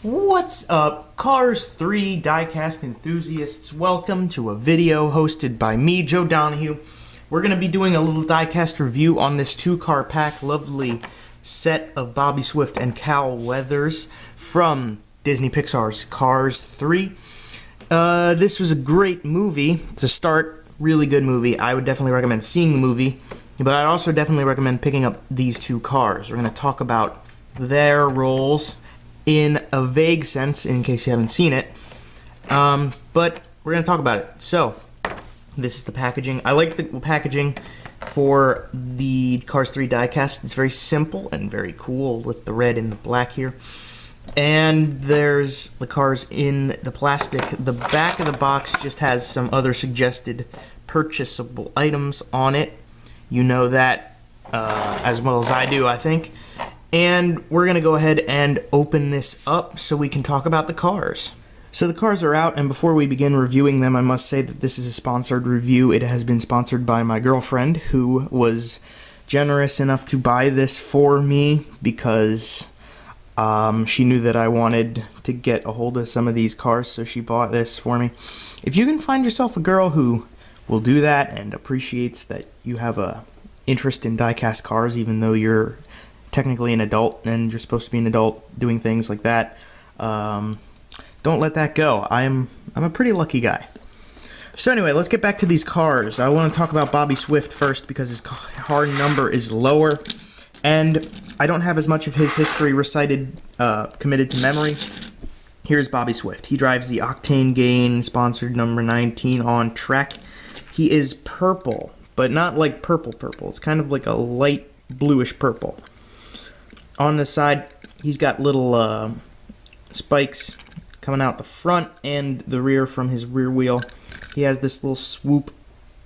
What's up, Cars 3 diecast enthusiasts? Welcome to a video hosted by me, Joe Donohue. We're going to be doing a little diecast review on this two-car pack, lovely set of Bobby Swift and Cal Weathers from Disney Pixar's Cars 3. This was a great movie to start, really good movie. I would definitely recommend seeing the movie, but I'd also definitely recommend picking up these two cars. We're going to talk about their roles in a vague sense, in case you haven't seen it, but we're going to talk about it. So, this is the packaging. I like the packaging for the Cars 3 diecast. It's very simple and very cool with the red and the black here. And there's the cars in the plastic. The back of the box just has some other suggested purchasable items on it. You know that as well as I do, I think. And we're going to go ahead and open this up so we can talk about the cars. So the cars are out, and before we begin reviewing them, I must say that this is a sponsored review. It has been sponsored by my girlfriend, who was generous enough to buy this for me because she knew that I wanted to get a hold of some of these cars, so she bought this for me. If you can find yourself a girl who will do that and appreciates that you have a interest in diecast cars, even though you're technically an adult and you're supposed to be an adult doing things like that, don't let that go. I'm a pretty lucky guy. So anyway, let's get back to these cars. I want to talk about Bobby Swift first because his car number is lower, and I don't have as much of his history recited, committed to memory. Here's Bobby Swift. He drives the OctaneGain sponsored number 19 on track. He is purple, but not like purple. It's kind of like a light bluish purple. On the side, he's got little spikes coming out the front and the rear from his rear wheel. He has this little swoop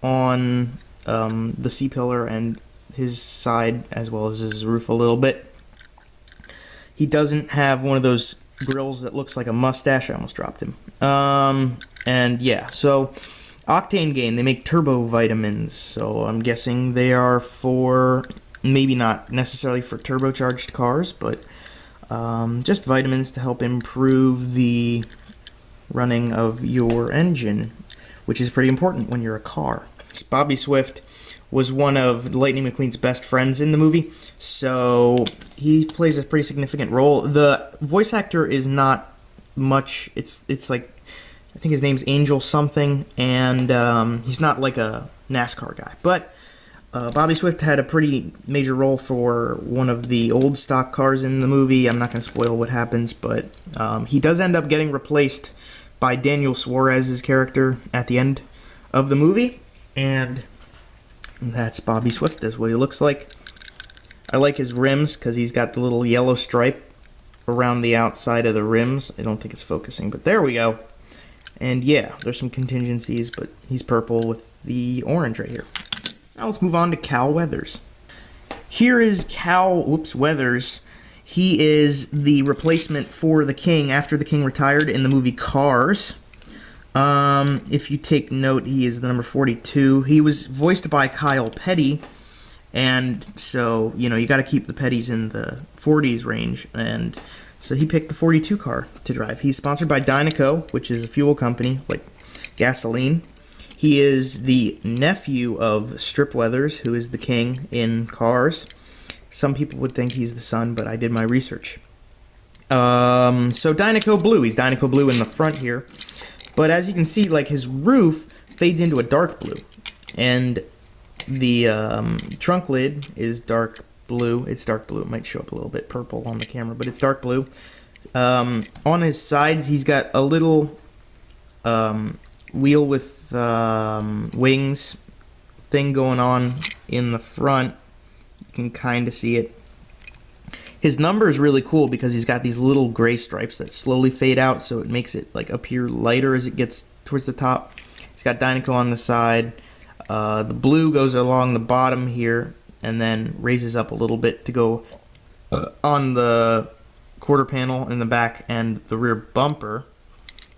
on the C-pillar and his side, as well as his roof a little bit. He doesn't have one of those grills that looks like a mustache. I almost dropped him. And yeah, so OctaneGain, they make turbo vitamins, so I'm guessing they are for, maybe not necessarily for turbocharged cars, but just vitamins to help improve the running of your engine, which is pretty important when you're a car. Bobby Swift was one of Lightning McQueen's best friends in the movie, so he plays a pretty significant role. The voice actor is not much. It's like, I think his name's Angel something, and he's not like a NASCAR guy, but Bobby Swift had a pretty major role for one of the old stock cars in the movie. I'm not going to spoil what happens, but he does end up getting replaced by Daniel Suarez's character at the end of the movie, and that's Bobby Swift. That's what he looks like. I like his rims because he's got the little yellow stripe around the outside of the rims. I don't think it's focusing, but there we go. And yeah, there's some contingencies, but he's purple with the orange right here. Now let's move on to Cal Weathers. Here is Cal Weathers. He is the replacement for the King after the King retired in the movie Cars. If you take note, he is the number 42. He was voiced by Kyle Petty, and so, you know, you got to keep the Pettys in the 40s range, and so he picked the 42 car to drive. He's sponsored by Dinoco, which is a fuel company, like gasoline. He is the nephew of Strip Weathers, who is the King in Cars. Some people would think he's the son, but I did my research. So Dinoco Blue. He's Dinoco Blue in the front here. But as you can see, like, his roof fades into a dark blue. And the trunk lid is dark blue. It's dark blue. It might show up a little bit purple on the camera, but it's dark blue. On his sides, he's got a little wheel with wings thing going on in the front. You can kind of see it. His number is really cool because he's got these little gray stripes that slowly fade out, so it makes it like appear lighter as it gets towards the top. He's got Dinoco on the side. The blue goes along the bottom here and then raises up a little bit to go on the quarter panel in the back and the rear bumper.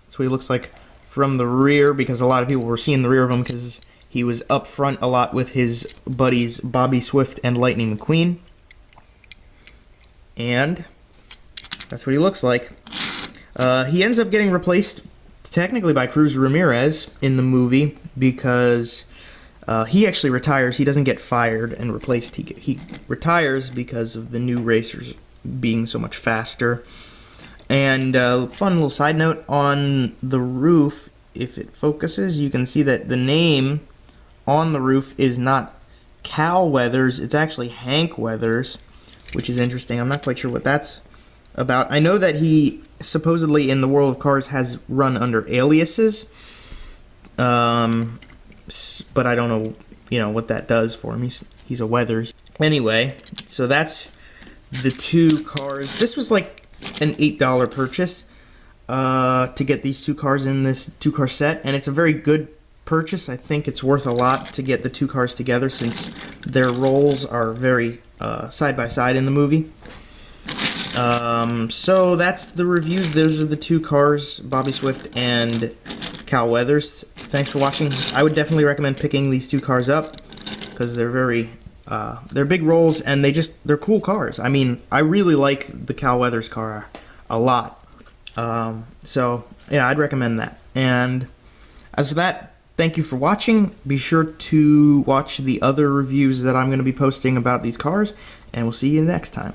That's what he looks like from the rear, because a lot of people were seeing the rear of him because he was up front a lot with his buddies Bobby Swift and Lightning McQueen. And that's what he looks like. He ends up getting replaced technically by Cruz Ramirez in the movie because he actually retires. He doesn't get fired and replaced. He retires because of the new racers being so much faster. And fun little side note, on the roof, if it focuses, you can see that the name on the roof is not Cal Weathers, it's actually Hank Weathers, which is interesting. I'm not quite sure what that's about. I know that he supposedly in the world of cars has run under aliases, but I don't know, what that does for him. He's a Weathers. Anyway, so that's the two cars. This was like an $8 purchase to get these two cars in this two-car set, and it's a very good purchase. I think it's worth a lot to get the two cars together since their roles are very side by side in the movie. So that's the review. Those are the two cars, Bobby Swift and Cal Weathers. Thanks for watching. I would definitely recommend picking these two cars up because they're they're big rolls and they're cool cars. I mean, I really like the Cal Weathers car a lot. So yeah, I'd recommend that. And as for that, thank you for watching. Be sure to watch the other reviews that I'm going to be posting about these cars, and we'll see you next time.